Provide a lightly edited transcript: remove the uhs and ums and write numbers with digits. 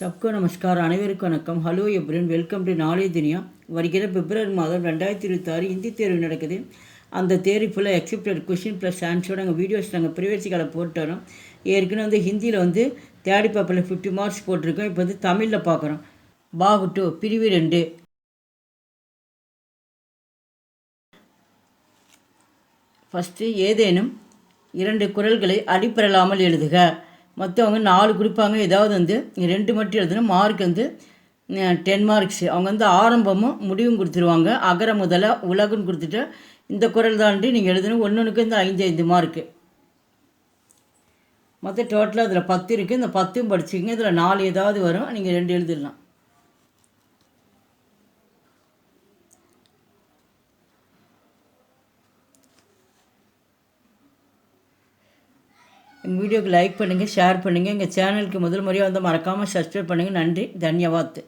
सबको नमस्कार அனைவருக்கும் வணக்கம். ஹலோ எப்ரின், வெல்கம் டு நாளைய துனியா. வருகிற பிப்ரவரி மாதம் 2026 ஹிந்தி தேர்வு நடக்குது. அந்த தேர்வு ஃபுல்லாக எக்ஸப்டட் கொஷின் ப்ளஸ் ஆன்சரோட நாங்கள் வீடியோஸ் நாங்கள் ப்ரிவியஸிக்கால போட்டு வரோம். ஏற்கனவே ஹிந்தியில் தேர்ட் பேப்பரில் 50 மார்க்ஸ் போட்டிருக்கோம். இப்போ தமிழில் பார்க்குறோம். பாகு 2 பிரிவு 2. ஃபஸ்ட்டு ஏதேனும் 2 குறள்களை அடிப்பெறலாமல் எழுதுக. மற்றவங்க 4 கொடுப்பாங்க. ஏதாவது 2 மட்டும் எழுதுனா மார்க் 10 மார்க்ஸ். அவங்க ஆரம்பமும் முடிவும் கொடுத்துருவாங்க. அகர முதல உலகுன்னு கொடுத்துட்டு இந்த குறள் தாண்டி நீங்கள் எழுதணும். ஒன்றுக்கு 5 மார்க்கு. மற்ற டோட்டலாக அதில் 10 இருக்குது. இந்த 10 படிச்சுக்கங்க. இதில் 4 ஏதாவது வரும், நீங்கள் 2 எழுதிடலாம். எங்கள் வீடியோக்கு லைக் பண்ணுங்கள், ஷேர் பண்ணுங்கள். எங்கள் சேனலுக்கு முதல் முறையாக மறக்காமல் சப்ஸ்கிரைப் பண்ணுங்கள். நன்றி, தன்யவாத்.